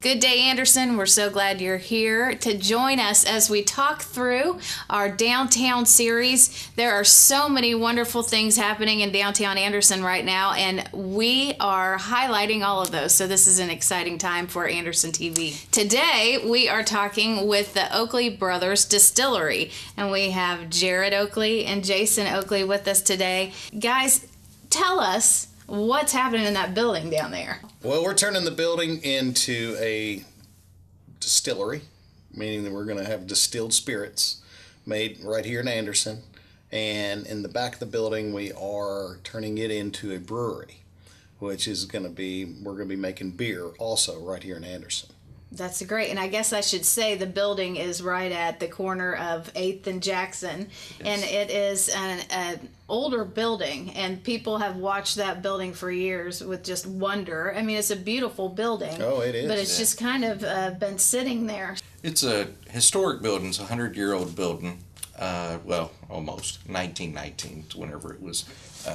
Good day, Anderson. We're so glad you're here to join us as we talk through our downtown series. There are so many wonderful things happening in downtown Anderson right now, and we are highlighting all of those. So this is an exciting time for Anderson TV. Today, we are talking with the Oakley Brothers Distillery, and we have Jared Oakley and Jason Oakley with us today. Guys, tell us what's happening in that building down there. Well, we're turning the building into a distillery, meaning that we're going to have distilled spirits made right here in Anderson. And in the back of the building, we are turning it into a brewery, which is we're going to be making beer also right here in Anderson. That's great. And I guess I should say the building is right at the corner of 8th and Jackson. Yes. And it is an older building, and people have watched that building for years with just wonder. I mean, it's a beautiful building. Oh, it is. But it's just kind of been sitting there. It's a historic building. It's a 100-year-old building. Well, almost 1919, whenever it was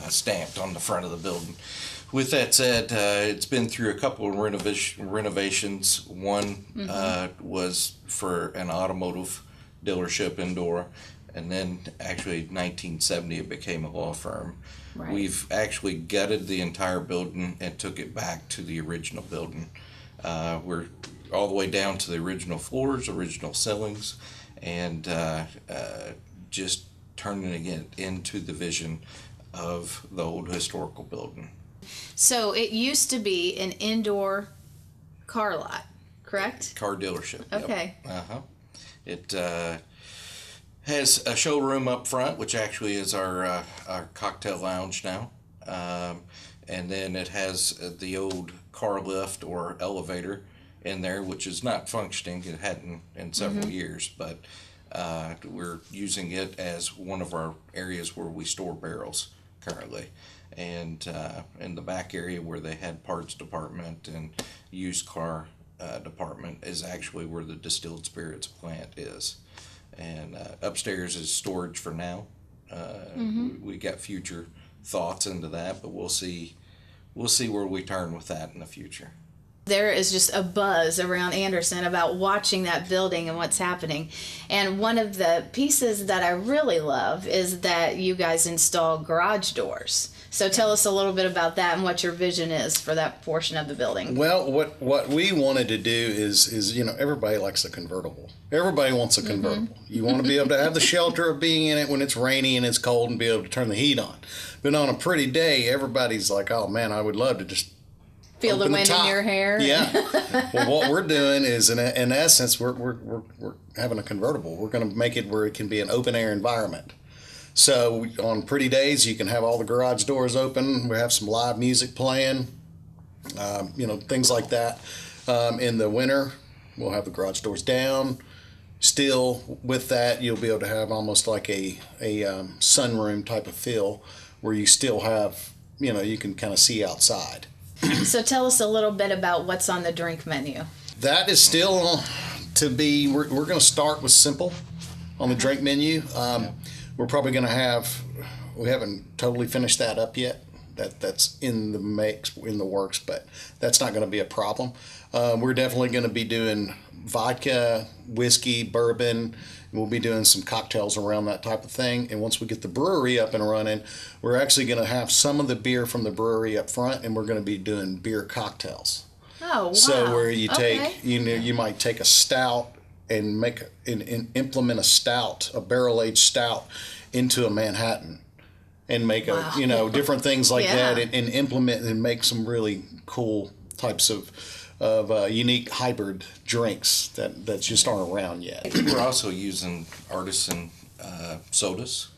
stamped on the front of the building. With that said, it's been through a couple of renovations. One was for an automotive dealership indoor, and then actually 1970 it became a law firm. Right. We've actually gutted the entire building and took it back to the original building. We're all the way down to the original floors, original ceilings, and just turning it into the vision of the old historical building. So it used to be an indoor car lot, correct? Car dealership. Okay. Yep. It has a showroom up front, which actually is our cocktail lounge now. And then it has the old car lift or elevator in there, which is not functioning. It hadn't in several years, but we're using it as one of our areas where we store barrels currently. And in the back area where they had parts department and used car department is actually where the distilled spirits plant is. And upstairs is storage for now. We got future thoughts into that, but we'll see where we turn with that in the future. There is just a buzz around Anderson about watching that building and what's happening. And one of the pieces that I really love is that you guys install garage doors. So tell us a little bit about that and what your vision is for that portion of the building. Well, what we wanted to do is everybody likes a convertible. Everybody wants a convertible. You want to be able to have the shelter of being in it when it's rainy and it's cold and be able to turn the heat on. But on a pretty day, everybody's like, oh man, I would love to just feel the wind in your hair. Yeah. Well, what we're doing is, in essence, we're having a convertible. We're going to make it where it can be an open air environment. So on pretty days, you can have all the garage doors open. We have some live music playing, things like that. In the winter, we'll have the garage doors down. Still, with that, you'll be able to have almost like a sunroom type of feel where you still have, you can kind of see outside. So tell us a little bit about what's on the drink menu. That is still to be, we're going to start with simple on the drink menu. We're probably going to we haven't totally finished that up yet. That's in the works, but that's not going to be a problem. We're definitely going to be doing vodka, whiskey, bourbon. We'll be doing some cocktails around that type of thing. And once we get the brewery up and running, we're actually going to have some of the beer from the brewery up front, and we're going to be doing beer cocktails. Oh, wow. So where you take, you might take a stout and implement a barrel-aged stout into a Manhattan and make different things like that and implement and make some really cool types of unique hybrid drinks that just aren't around yet. We're also using artisan sodas,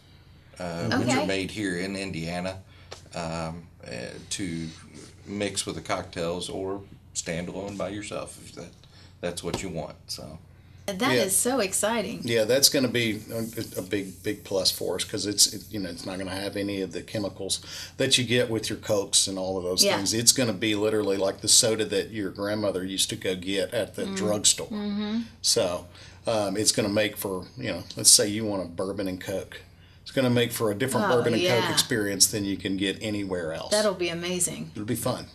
which are made here in Indiana, to mix with the cocktails or stand alone by yourself if that's what you want. So that is so exciting. Yeah, that's going to be a big plus for us because it's not going to have any of the chemicals that you get with your Cokes and all of those things. It's going to be literally like the soda that your grandmother used to go get at the drugstore. So it's going to make for, let's say you want a bourbon and Coke. It's going to make for a different bourbon and Coke experience than you can get anywhere else. That'll be amazing. It'll be fun.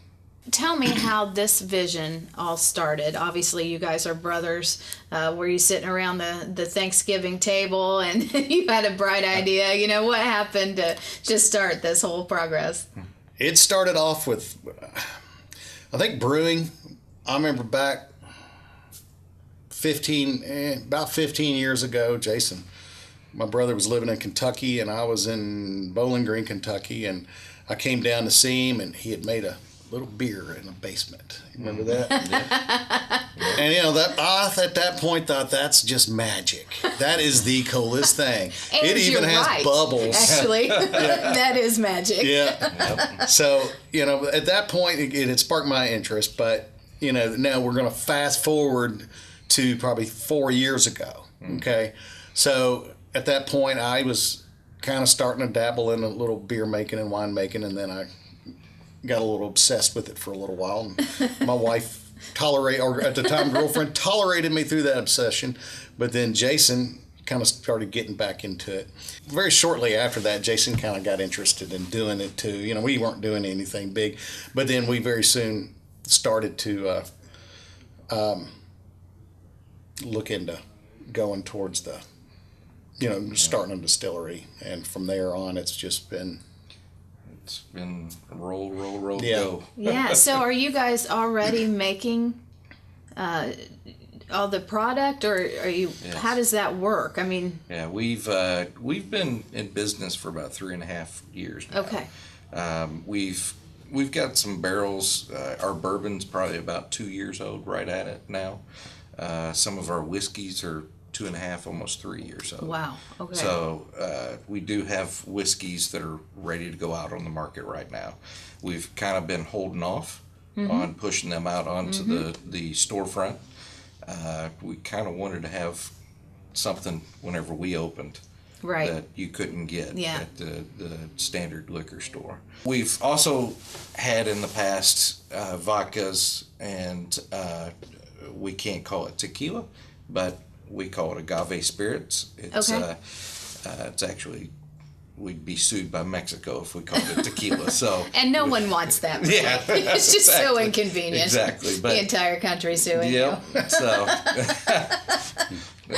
tell me how this vision all started. Obviously, you guys are brothers. Were you sitting around the Thanksgiving table and you had a bright idea? You know, what happened to just start this whole progress? It started off with, I think, brewing. I remember back about 15 years ago, Jason, my brother was living in Kentucky and I was in Bowling Green, Kentucky, and I came down to see him and he had made a little beer in the basement. You remember that? Yeah. And you know, that I at that point thought, that's just magic. That is the coolest thing. And it even has right, bubbles. Actually, that is magic. Yeah. So, you know, at that point it had sparked my interest, but you know, now we're going to fast forward to probably 4 years ago. Okay. So at that point I was kind of starting to dabble in a little beer making and wine making, and then I got a little obsessed with it for a little while. And my wife or at the time girlfriend, tolerated me through that obsession. But then Jason kind of started getting back into it. Very shortly after that, Jason kind of got interested in doing it too. You know, we weren't doing anything big, but then we very soon started to look into going towards the, you know, starting a distillery. And from there on, it's just been... It's been roll, yeah. go. Yeah. So are you guys already making all the product, or are you? Yes. How does that work? I mean. Yeah, we've been in business for about 3.5 years now. Okay. We've got some barrels. Our bourbon's probably about 2 years old, right at it now. Some of our whiskeys are 2.5, almost 3 years old. Wow. Okay. So we do have whiskeys that are ready to go out on the market right now. We've kind of been holding off on pushing them out onto the storefront. We kind of wanted to have something whenever we opened that you couldn't get at the standard liquor store. We've also had in the past vodkas, and we can't call it tequila, but we call it agave spirits. It's actually, we'd be sued by Mexico if we called it tequila. So and no one wants that. Really. Yeah, it's just so inconvenient. Exactly, but the entire country suing you. So,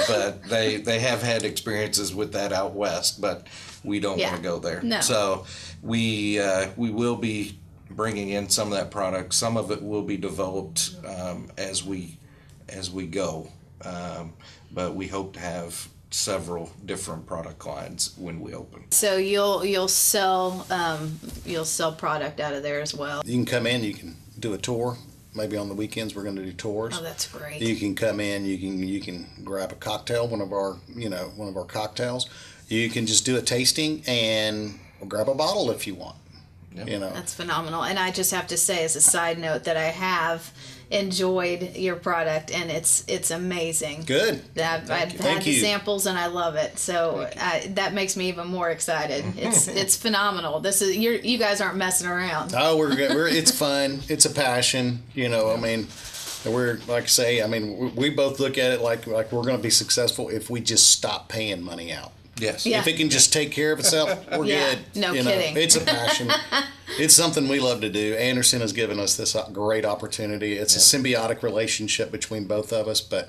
but they have had experiences with that out west, but we don't want to go there. No. So we will be bringing in some of that product. Some of it will be developed as we go. But we hope to have several different product lines when we open. So you'll sell product out of there as well. You can come in, you can do a tour. Maybe on the weekends we're going to do tours. Oh, that's great. You can come in, you can grab a cocktail, one of our cocktails. You can just do a tasting and grab a bottle if you want. Yep. You know. That's phenomenal. And I just have to say, as a side note, that I have enjoyed your product, and it's amazing. Good. I've had the samples, and I love it. So that makes me even more excited. It's phenomenal. This is you guys aren't messing around. Oh, we're it's fun. It's a passion. You know, I mean, we're like I say. I mean, we both look at it like we're going to be successful if we just stop paying money out. Yes. Yeah. If it can just take care of itself, we're good. No kidding. It's a passion. It's something we love to do. Anderson has given us this great opportunity. It's a symbiotic relationship between both of us, but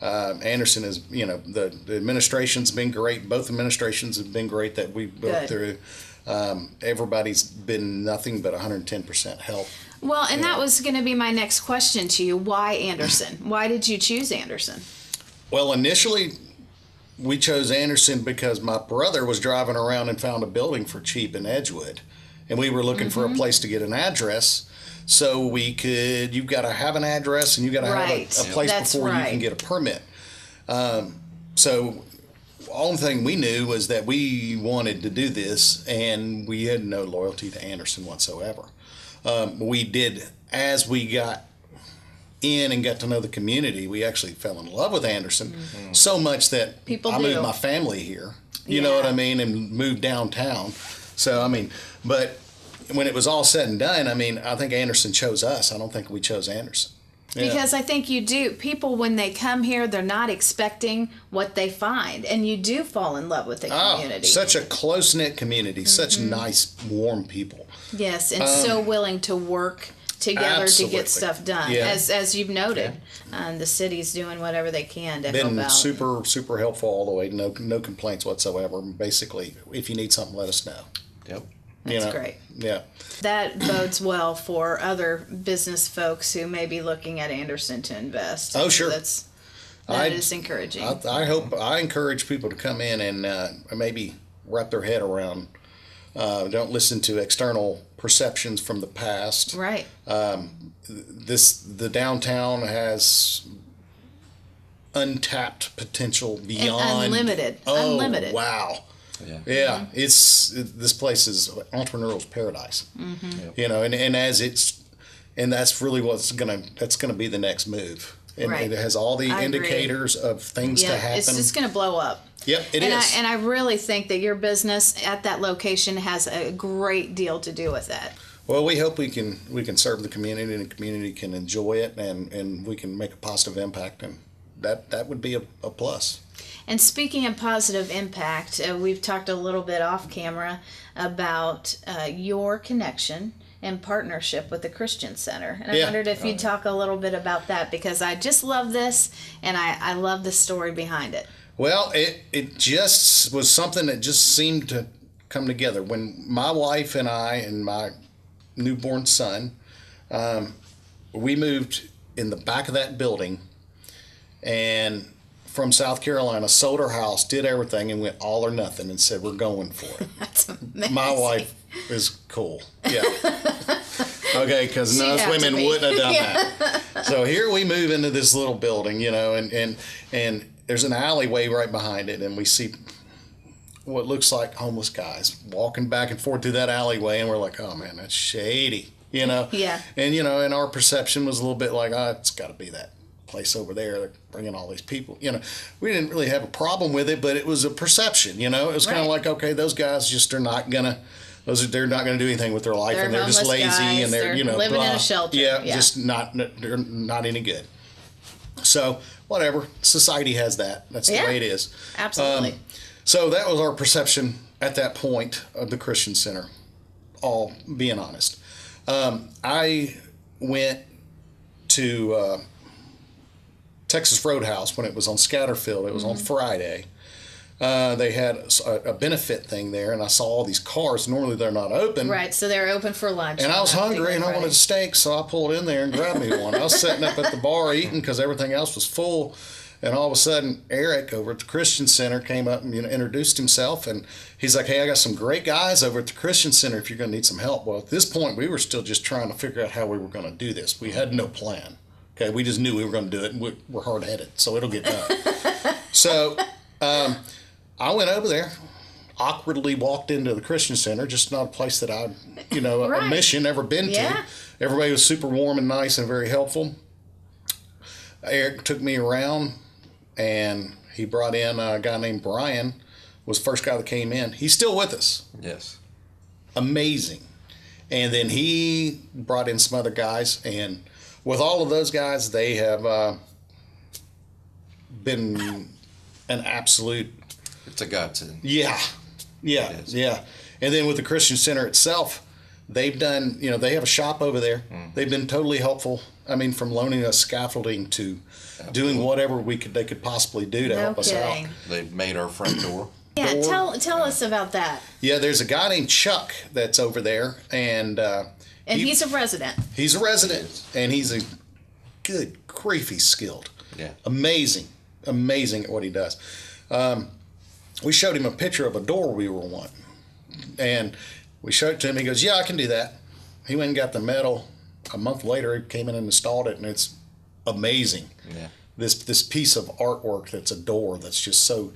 Anderson is, you know, the administration's been great. Both administrations have been great that we've built through. Everybody's been nothing but 110% help. Well, and that was going to be my next question to you. Why Anderson? Why did you choose Anderson? Well, initially, we chose Anderson because my brother was driving around and found a building for cheap in Edgewood. And we were looking for a place to get an address. So you've got to have an address and you've got to have a place before you can get a permit. So only thing we knew was that we wanted to do this, and we had no loyalty to Anderson whatsoever. We did, as we got in and got to know the community, we actually fell in love with Anderson so much that I moved my family here. You know what I mean? And moved downtown. So, I mean, but when it was all said and done, I mean, I think Anderson chose us. I don't think we chose Anderson. Yeah. Because I think you do. People, when they come here, they're not expecting what they find. And you do fall in love with the community. Such a close-knit community. Such nice, warm people. Yes, and so willing to work together Absolutely. to get stuff done. Yeah. As you've noted, the city's doing whatever they can to Been help out. super helpful all the way. No complaints whatsoever. Basically, if you need something, let us know. Yep. That's great. Yeah. That bodes well for other business folks who may be looking at Anderson to invest. Oh, sure. That is encouraging. I encourage people to come in and maybe wrap their head around. Don't listen to external perceptions from the past. Right. The downtown has untapped potential beyond And unlimited. Oh, Unlimited. wow. Yeah. Yeah, this place is entrepreneurial's paradise. Mm-hmm. You know, and that's really that's gonna be the next move. And Right. it has all the I agree. indicators of things to happen. It's just going to blow up. Yep, it is. And I really think that your business at that location has a great deal to do with that. Well, we hope we can serve the community, and the community can enjoy it, and we can make a positive impact, and that would be a plus. And speaking of positive impact, we've talked a little bit off camera about your connection and partnership with the Christian Center. And I wondered if you'd talk a little bit about that, because I just love this, and I love the story behind it. Well, it just was something that just seemed to come together. When my wife and I and my newborn son, we moved in the back of that building, and from South Carolina, sold our house, did everything, and went all or nothing and said, we're going for it. That's amazing. My wife is cool. Yeah. Okay, because She'd most have to women be. wouldn't have done that. So here we move into this little building, you know, and there's an alleyway right behind it, and we see what looks like homeless guys walking back and forth through that alleyway, and we're like, oh man, that's shady, you know? Yeah. And, you know, and our perception was a little bit like, oh, it's got to be that place over there. They're bringing all these people, you know. We didn't really have a problem with it, but it was a perception, you know. It was kind of like, okay, those guys just are not gonna. They're not going to do anything with their life, They're and they're just homeless lazy, guys, and they're you know living in blah. a shelter. Yeah, Yeah. just they're not any good. So whatever, society has that. That's the way it is. Absolutely. So that was our perception at that point of the Christian Center. All being honest, I went to Texas Roadhouse when it was on Scatterfield. It was on Friday. They had a benefit thing there, and I saw all these cars. Normally they're not open. Right, so they're open for lunch. And I was hungry, and I wanted a steak, so I pulled in there and grabbed me one. I was sitting up at the bar eating because everything else was full, and all of a sudden, Eric over at the Christian Center came up and introduced himself, and he's like, hey, I got some great guys over at the Christian Center if you're going to need some help. Well, at this point, we were still just trying to figure out how we were going to do this. We had no plan. Okay, we just knew we were going to do it, and we're hard-headed, so it'll get done. So I went over there, awkwardly walked into the Christian Center, just not a place that I, a mission, never been to. Everybody was super warm and nice and very helpful. Eric took me around, and he brought in a guy named Brian, was the first guy that came in. He's still with us. Yes. Amazing. And then he brought in some other guys, and with all of those guys, they have been an absolute... It's a godsend. Yeah. And then with the Christian Center itself, they've done, they have a shop over there. They've been totally helpful. I mean, from loaning us scaffolding to doing whatever they could possibly do to help us out. They've made our front door. Yeah, tell us about that. Yeah, there's a guy named Chuck that's over there, and he's a resident. He's a resident, and he's a good grief, he's skilled. Yeah. Amazing at what he does. We showed him a picture of a door we were wanting, and we showed it to him. He goes, yeah, I can do that. He went and got the metal. A month later, he came in and installed it, and it's amazing. Yeah. This piece of artwork that's a door that's just so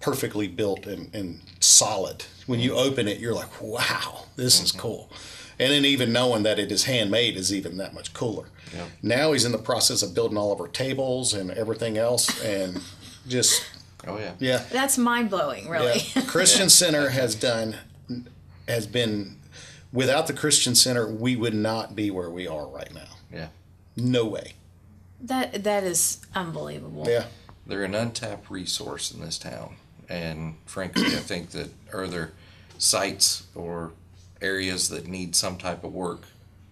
perfectly built and solid. When you open it, you're like, wow, this is cool. And then even knowing that it is handmade is even that much cooler. Yeah. Now he's in the process of building all of our tables and everything else, and just... Oh, yeah. Yeah. That's mind-blowing, really. Yeah. Christian Center has been, without the Christian Center, we would not be where we are right now. Yeah. No way. That is unbelievable. Yeah. They're an untapped resource in this town. And frankly, I think that are there sites or areas that need some type of work,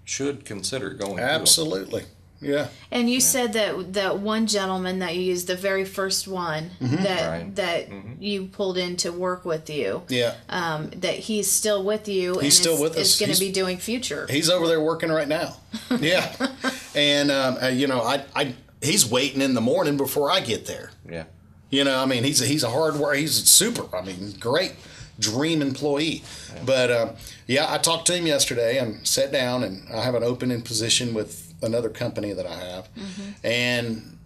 should consider going. Absolutely. Yeah. And you said that one gentleman that you used, the very first one that you pulled in to work with you, that he's still with you. He's still with us. Is going to be doing future. He's over there working right now. Yeah. And, he's waiting in the morning before I get there. Yeah. He's a hard worker. He's super. Great dream employee. Yeah. But, I talked to him yesterday and sat down, and I have an opening position with another company that I have. And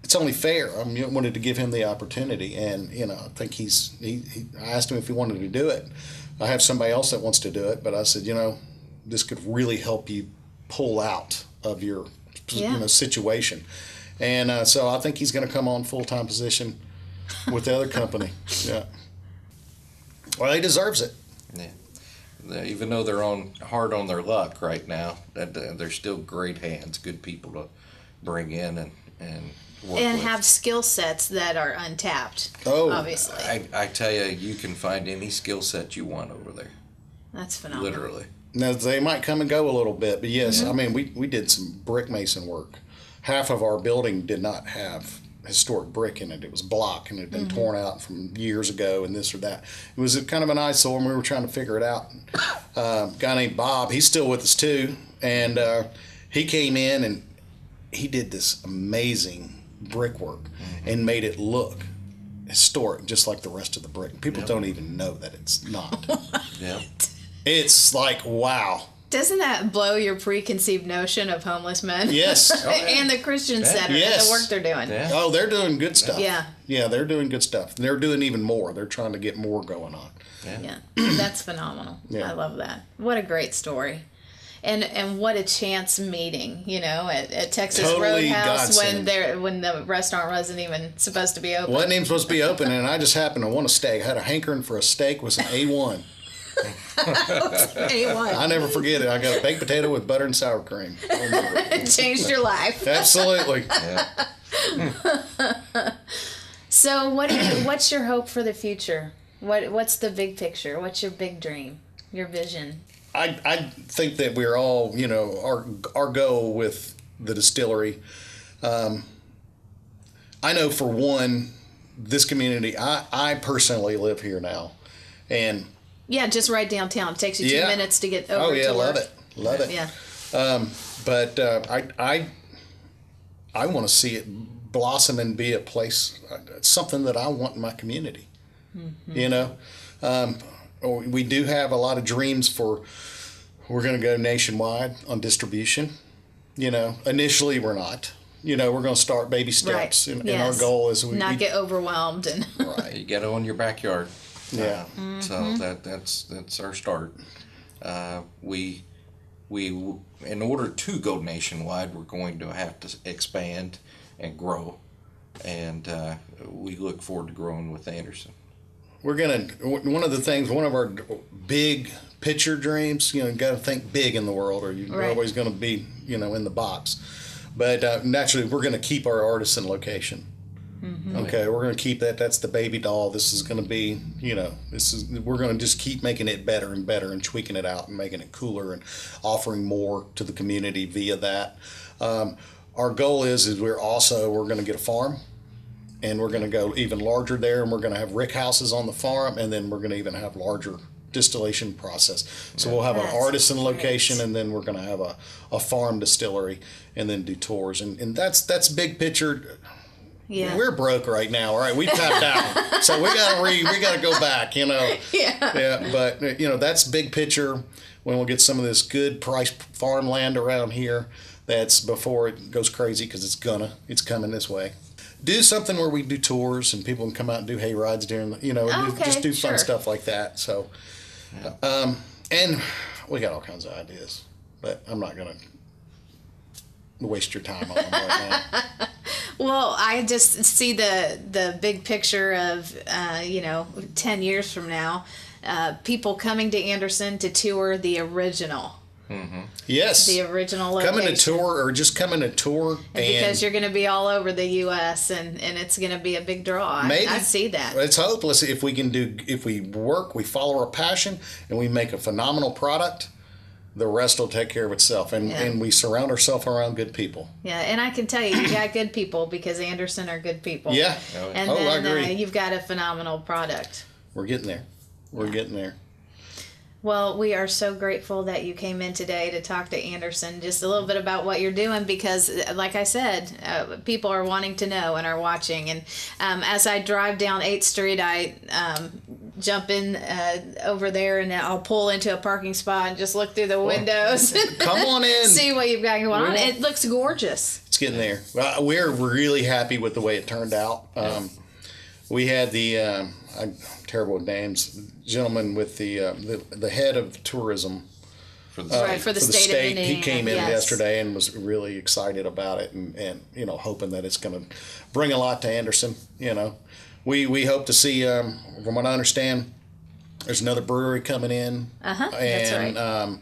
it's only fair. I wanted to give him the opportunity. And, I think I asked him if he wanted to do it. I have somebody else that wants to do it, but I said, this could really help you pull out of your situation. And so I think he's going to come on full-time position with the other company. Yeah. Well, he deserves it. Yeah. Even though they're hard on their luck right now, they're still great hands, good people to bring in and work and with. Have skill sets that are untapped. Oh, obviously. I tell you can find any skill set you want over there. That's phenomenal. Literally. Now, they might come and go a little bit, but yes, we did some brick mason work. Half of our building did not have historic brick in it. It was block, and it had been torn out from years ago and this or that. It was kind of an eyesore, and we were trying to figure it out. A guy named Bob, he's still with us too, and he came in and he did this amazing brickwork and made it look historic, just like the rest of the brick. People don't even know that it's not. Yeah. It's like, wow. Doesn't that blow your preconceived notion of homeless men? Yes. And the Christian Center and the work they're doing. Yeah. Oh, they're doing good stuff. Yeah. Yeah, they're doing good stuff. They're doing even more. They're trying to get more going on. Yeah. That's phenomenal. Yeah. I love that. What a great story. And what a chance meeting, at Texas Roadhouse when the restaurant wasn't even supposed to be open. Wasn't even supposed to be open, and I just happened to want a steak. I had a hankering for a steak with some A1. A1. I never forget it. I got a baked potato with butter and sour cream. It changed your life. Absolutely. Yeah. So what's your hope for the future? What's the big picture? What's your big dream? Your vision? I think that we're all, our goal with the distillery. I know for one, this community, I personally live here now, and yeah, just right downtown. It takes you 2 minutes to get over. Oh yeah, to love work. Love it. Yeah. But I want to see it blossom and be a place, something that I want in my community. We do have a lot of dreams we're going to go nationwide on distribution. Initially we're not. We're going to start baby steps, and our goal is not get overwhelmed and right. You get it on your backyard. Yeah. So that's our start. We in order to go nationwide, we're going to have to expand and grow, and we look forward to growing with Anderson. We're one of our big picture dreams, got to think big in the world, or you're always going to be, in the box. But naturally, we're going to keep our artisan location. Okay, we're going to keep that. That's the baby doll. This is going to be, we're going to just keep making it better and better and tweaking it out and making it cooler and offering more to the community via that. Our goal is we're going to get a farm. And we're going to go even larger there, and we're going to have rick houses on the farm, and then we're going to even have larger distillation process. So we'll have an artisan location, and then we're going to have a farm distillery, and then do tours. And that's big picture. Yeah. We're broke right now, all right? We tapped out, so we got to go back, Yeah. Yeah, but that's big picture. When we'll get some of this good priced farmland around here, that's before it goes crazy, because it's coming this way. Do something where we do tours and people can come out and do hay rides during just do fun stuff like that. So, and we got all kinds of ideas, but I'm not going to waste your time on them right now. Well, I just see the big picture of 10 years from now, people coming to Anderson to tour the original. Mm-hmm. Yes. The original location. Coming to tour. Because you're going to be all over the U.S. and it's going to be a big draw. I see that. It's hopeless if we work, we follow our passion, and we make a phenomenal product. the rest will take care of itself. And we surround ourselves around good people. Yeah, and I can tell you got good people because Anderson are good people. Yeah. And I then agree. you've got a phenomenal product. We're getting there. We're getting there. Well, we are so grateful that you came in today to talk to Anderson just a little bit about what you're doing because, like I said, people are wanting to know and are watching. And as I drive down 8th Street, I jump in over there and I'll pull into a parking spot and just look through the windows. Come on in. See what you've got going on. It looks gorgeous. It's getting there. We're really happy with the way it turned out. We had the I'm terrible with names. Gentleman with the head of tourism For the for the state of Indiana. He came in yes. yesterday and was really excited about it, and you know, hoping that it's going to bring a lot to Anderson. You know, we hope to see. From what I understand, there's another brewery coming in. That's right.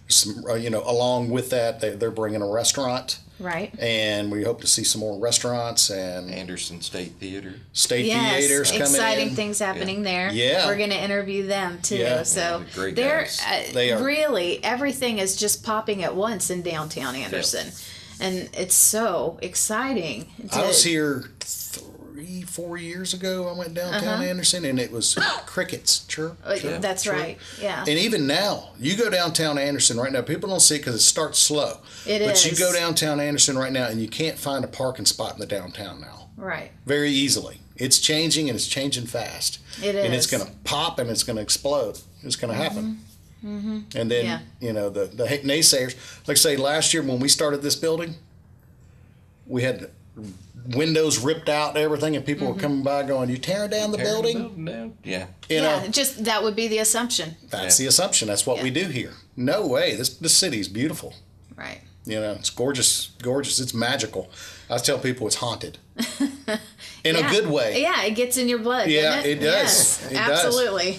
Some, along with that, they're bringing a restaurant. Right. And we hope to see some more restaurants and Anderson State Theater. Theaters coming in. Exciting things happening there. Yeah. We're going to interview them too. Yeah. So Yeah, great they're guys. They are. really everything is just popping at once in downtown Anderson. And it's so exciting. I was here 3-4 years ago. I went downtown Anderson, and it was crickets. Chirp. That's chirp. right. Yeah. And even now, you go downtown Anderson right now. People don't see it because it starts slow. But is. you go downtown Anderson right now, and you can't find a parking spot in the downtown now. Right. Very easily. It's changing, and it's changing fast. It is. And it's going to pop, and it's going to explode. It's going to happen. And then, the naysayers, like I say, last year when we started this building, we had windows ripped out and everything, and people were coming by going, "You tearing down the building?" Yeah. You know, just that would be the assumption. that's the assumption. That's what we do here. No way. This city is beautiful. Right. You know, it's gorgeous. It's magical. I tell people it's haunted. In a good way. Yeah, it gets in your blood. Yeah, doesn't it does. Yes, It does. absolutely.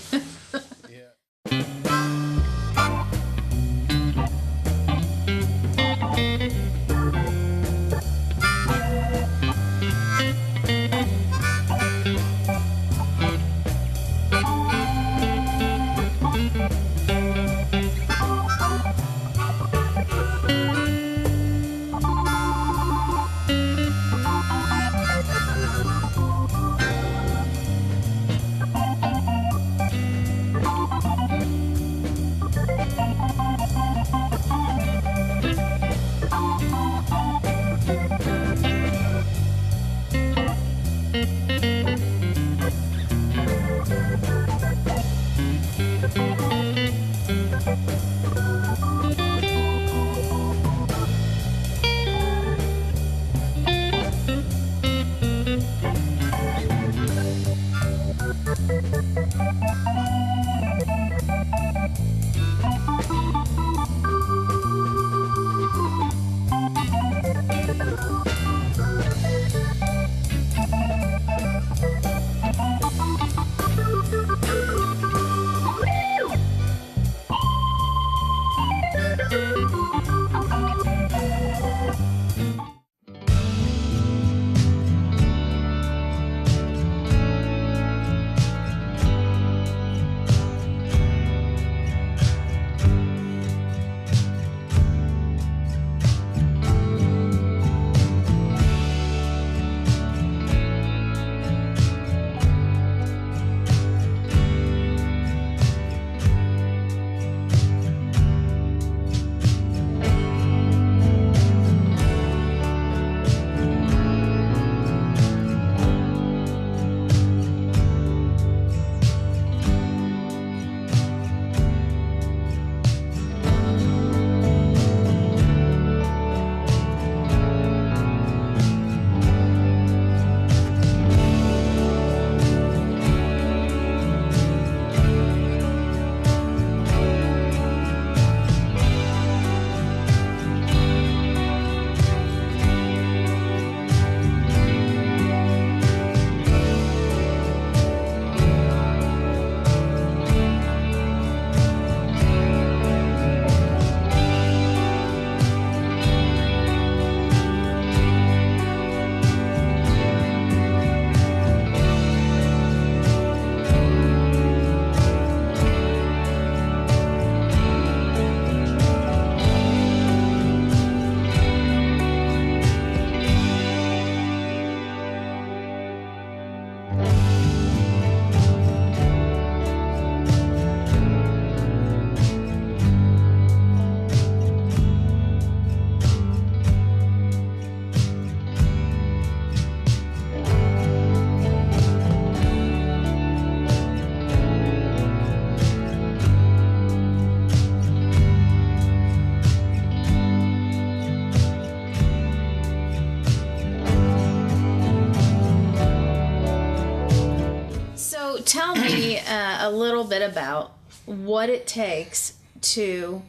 a little bit about what it takes to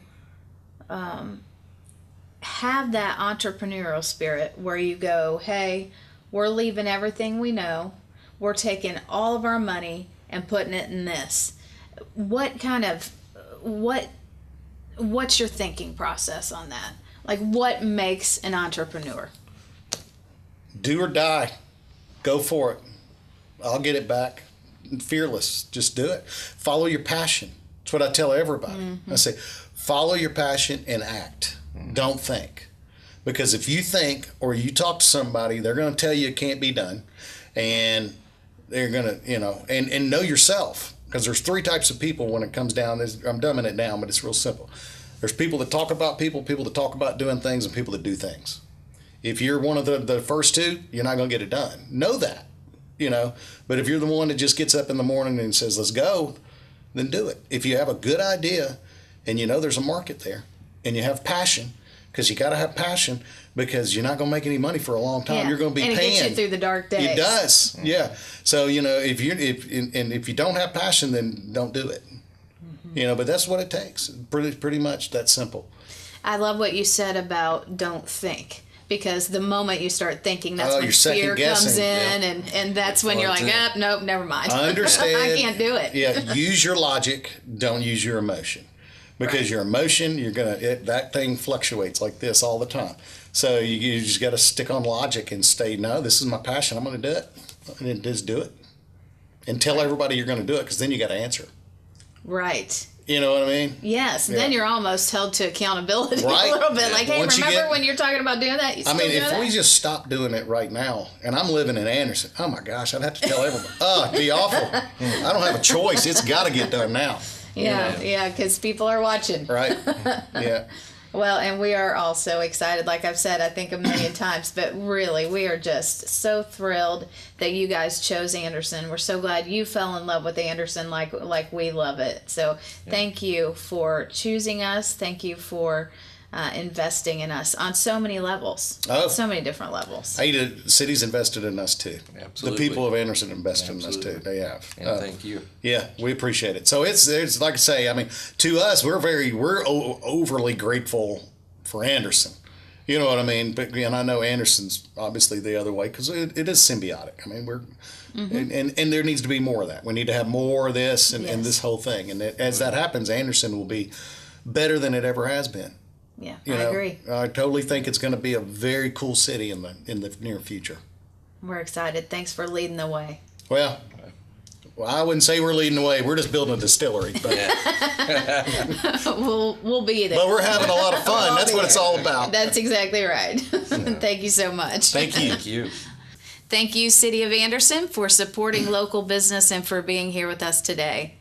have that entrepreneurial spirit where you go, hey, we're leaving everything we know, we're taking all of our money and putting it in this. What's your thinking process on that? Like, what makes an entrepreneur? Do or die. Go for it. I'll get it back. Fearless. Just do it. Follow your passion. That's what I tell everybody. I say, follow your passion and act. Don't think. Because if you think or you talk to somebody, they're going to tell you it can't be done. And they're going to, and know yourself. Because there's 3 types of people when it comes down. I'm dumbing it down, but it's real simple. There's people that talk about people that talk about doing things, and people that do things. If you're one of the first 2, you're not going to get it done. Know that, But if you're the one that just gets up in the morning and says, let's go, then do it. If you have a good idea and there's a market there and you have passion, because you got to have passion, because you're not going to make any money for a long time. You're going to be and paying. It gets you through the dark days. It does, yeah. So if you don't have passion, then don't do it. But that's what it takes. Pretty much that simple. I love what you said about don't think. Because the moment you start thinking, that's when fear comes in, and that's when you're like, nope, never mind. I understand. I can't do it. Yeah, use your logic. Don't use your emotion. Because your emotion, that thing fluctuates like this all the time. So you just got to stick on logic and stay, no, this is my passion. I'm going to do it. And just do it. And tell everybody you're going to do it, because then you got to answer. Right. You know what I mean? Yes. Yeah. Then you're almost held to accountability right. a little bit. Yeah. Like, hey, remember when you're talking about doing that? You still if we just stop doing it right now, and I'm living in Anderson, oh my gosh, I'd have to tell everyone. Oh, it'd be awful. I don't have a choice. It's got to get done now. Yeah, because people are watching. Right. Yeah. Well, and we are all so excited, like I've said, I think 1,000,000 times, but really, we are just so thrilled that you guys chose Anderson. We're so glad you fell in love with Anderson like we love it. So thank you for choosing us. Thank you for investing in us on so many levels, so many different levels. The city's invested in us too. Absolutely. The people of Anderson invested in us too. They have. And thank you. Yeah, we appreciate it. So it's like I say. To us, we're overly grateful for Anderson. You know what I mean? But and I know Anderson's obviously the other way, because it is symbiotic. We're and there needs to be more of that. We need to have more of this and this whole thing. And as that happens, Anderson will be better than it ever has been. Yeah, I agree. I totally think it's going to be a very cool city in the near future. We're excited. Thanks for leading the way. Well, I wouldn't say we're leading the way. We're just building a distillery. But we'll be there. But we're having a lot of fun. That's what it's all about. That's exactly right. Thank you so much. Thank you. Thank you. Thank you, City of Anderson, for supporting local business and for being here with us today.